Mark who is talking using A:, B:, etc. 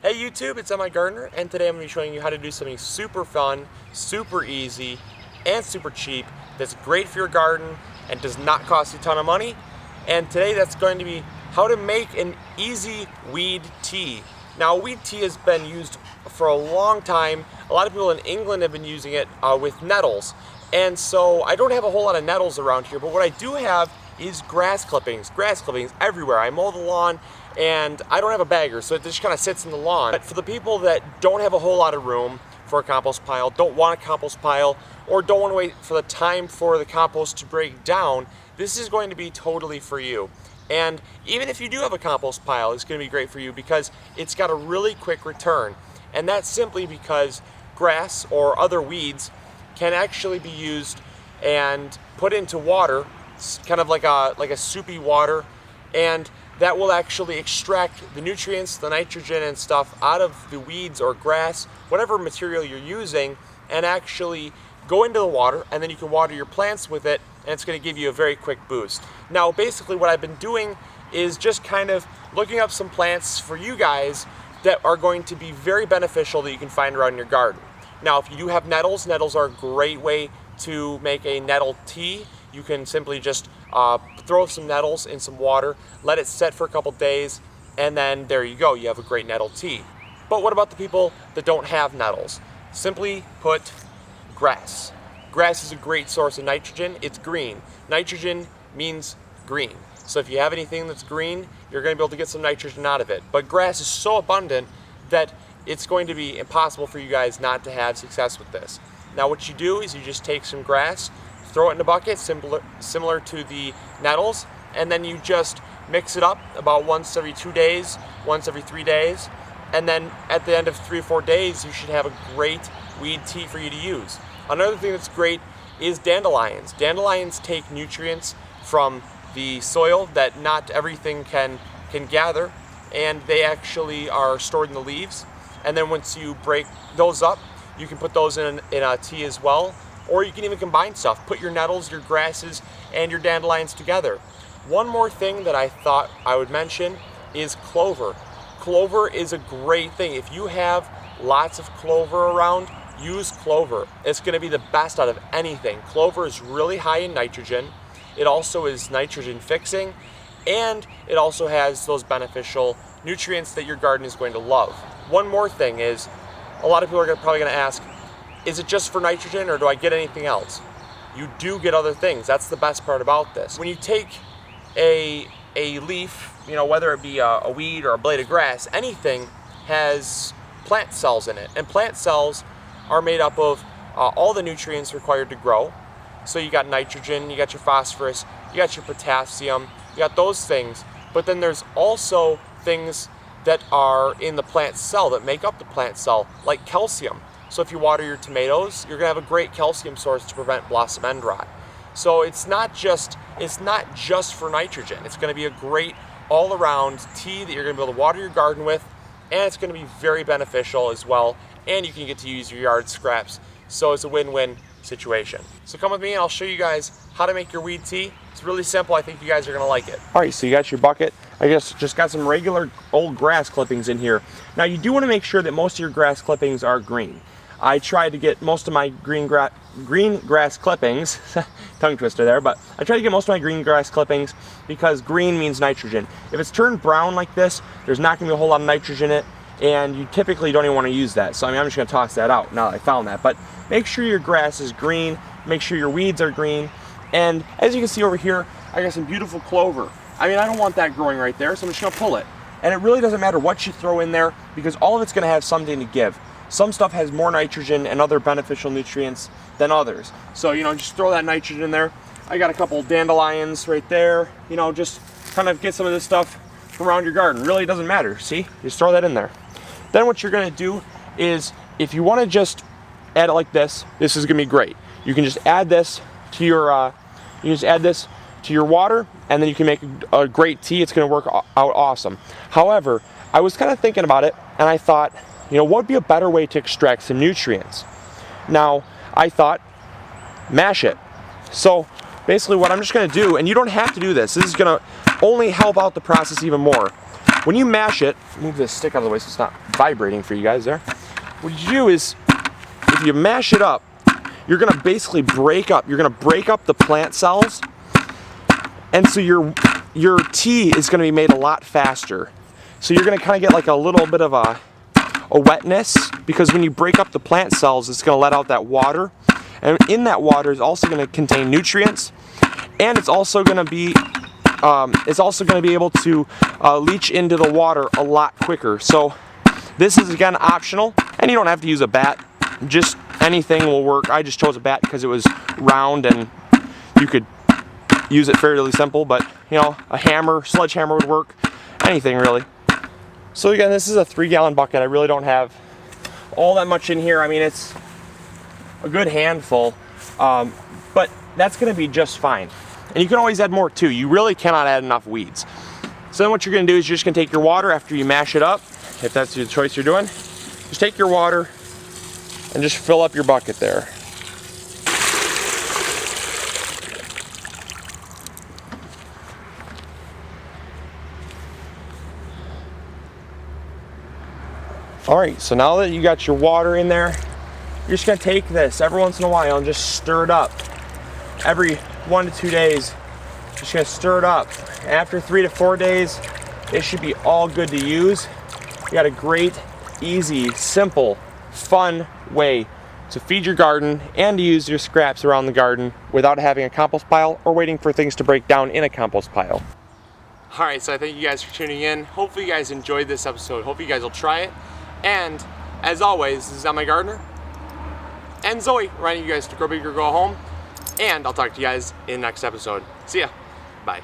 A: Hey YouTube, it's MIgardener, and today I'm going to be showing you how to do something super fun, super easy, and super cheap that's great for your garden and does not cost you a ton of money. And today that's going to be how to make an easy weed tea. Now, weed tea has been used for a long time. A lot of people in England have been using it with nettles. And so I don't have a whole lot of nettles around here, but what I do have is grass clippings everywhere. I mow the lawn and I don't have a bagger, so it just kind of sits in the lawn. But for the people that don't have a whole lot of room for a compost pile, don't want a compost pile, or don't want to wait for the time for the compost to break down, this is going to be totally for you. And even if you do have a compost pile, it's going to be great for you because it's got a really quick return. And that's simply because grass or other weeds can actually be used and put into water, kind of like a soupy water, and that will actually extract the nutrients, the nitrogen and stuff out of the weeds or grass, whatever material you're using, and actually go into the water, and then you can water your plants with it, and it's going to give you a very quick boost. Now, basically what I've been doing is just kind of looking up some plants for you guys that are going to be very beneficial that you can find around your garden. Now, if you do have nettles, nettles are a great way to make a nettle tea. You can simply just throw some nettles in some water, let it set for a couple days, and then there you go, you have a great nettle tea. But what about the people that don't have nettles? Simply put, grass. Grass is a great source of nitrogen. It's green. Nitrogen means green. So if you have anything that's green, you're going to be able to get some nitrogen out of it. But grass is so abundant that it's going to be impossible for you guys not to have success with this. Now what you do is you just take some grass, throw it in a bucket, similar to the nettles, and then you just mix it up about once every 2 days, once every 3 days, and then at the end of 3 or 4 days, you should have a great weed tea for you to use. Another thing that's great is dandelions. Dandelions take nutrients from the soil that not everything can gather, and they actually are stored in the leaves. And then once you break those up, you can put those in a tea as well. Or you can even combine stuff. Put your nettles, your grasses, and your dandelions together. One more thing that I thought I would mention is clover. Clover is a great thing. If you have lots of clover around, use clover. It's going to be the best out of anything. Clover is really high in nitrogen. It also is nitrogen fixing, and it also has those beneficial nutrients that your garden is going to love. One more thing is, a lot of people are probably going to ask, is it just for nitrogen or do I get anything else? You do get other things. That's the best part about this. When you take a leaf, whether it be a weed or a blade of grass, anything has plant cells in it. And plant cells are made up of all the nutrients required to grow. So you got nitrogen, you got your phosphorus, you got your potassium, you got those things. But then there's also things that are in the plant cell that make up the plant cell, like calcium. So if you water your tomatoes, you're gonna have a great calcium source to prevent blossom end rot. So it's not just for nitrogen. It's gonna be a great all-around tea that you're gonna be able to water your garden with, and it's gonna be very beneficial as well, and you can get to use your yard scraps. So it's a win-win situation. So come with me and I'll show you guys how to make your weed tea. It's really simple. I think you guys are gonna like it. All right, so you got your bucket. I just got some regular old grass clippings in here. Now you do wanna make sure that most of your grass clippings are green. I tried to get most of my green grass clippings, tongue twister there, but I tried to get most of my green grass clippings because green means nitrogen. If it's turned brown like this, there's not gonna be a whole lot of nitrogen in it, and you typically don't even wanna use that. So I'm just gonna toss that out now that I found that. But make sure your grass is green, make sure your weeds are green, and as you can see over here, I got some beautiful clover. I don't want that growing right there, so I'm just gonna pull it. And it really doesn't matter what you throw in there because all of it's gonna have something to give. Some stuff has more nitrogen and other beneficial nutrients than others. So, just throw that nitrogen in there. I got a couple dandelions right there. Just kind of get some of this stuff from around your garden. Really doesn't matter, see? Just throw that in there. Then what you're gonna do is, if you wanna just add it like this is gonna be great. You can just add this to your, water, and then you can make a great tea. It's gonna work out awesome. However, I was kind of thinking about it, and I thought, what would be a better way to extract some nutrients? Now, I thought, mash it. So basically what I'm just gonna do, and you don't have to do this, this is gonna only help out the process even more. when you mash it, move this stick out of the way so it's not vibrating for you guys there. What you do is, if you mash it up, you're gonna basically break up the plant cells, and so your tea is gonna be made a lot faster. So you're gonna kind of get like a little bit of a wetness, because when you break up the plant cells, it's gonna let out that water, and in that water is also gonna contain nutrients, and it's also gonna be able to leach into the water a lot quicker. So this is again optional, and you don't have to use a bat. Just anything will work. I just chose a bat because it was round and you could use it fairly simple, but you know, a hammer, sledgehammer would work. Anything really. So again, this is a 3-gallon bucket. I really don't have all that much in here. I mean, it's a good handful, but that's gonna be just fine. And you can always add more too. You really cannot add enough weeds. So then what you're gonna do is you're just gonna take your water after you mash it up, if that's the choice you're doing. Just take your water and just fill up your bucket there. All right, so now that you got your water in there, you're just gonna take this every once in a while and just stir it up. Every 1 to 2 days, just gonna stir it up. After 3 to 4 days, it should be all good to use. You got a great, easy, simple, fun way to feed your garden and to use your scraps around the garden without having a compost pile or waiting for things to break down in a compost pile. All right, so I thank you guys for tuning in. Hopefully you guys enjoyed this episode. Hopefully you guys will try it. And as always, this is MIgardener and Zoe reminding you guys to grow big or go home. And I'll talk to you guys in the next episode. See ya. Bye.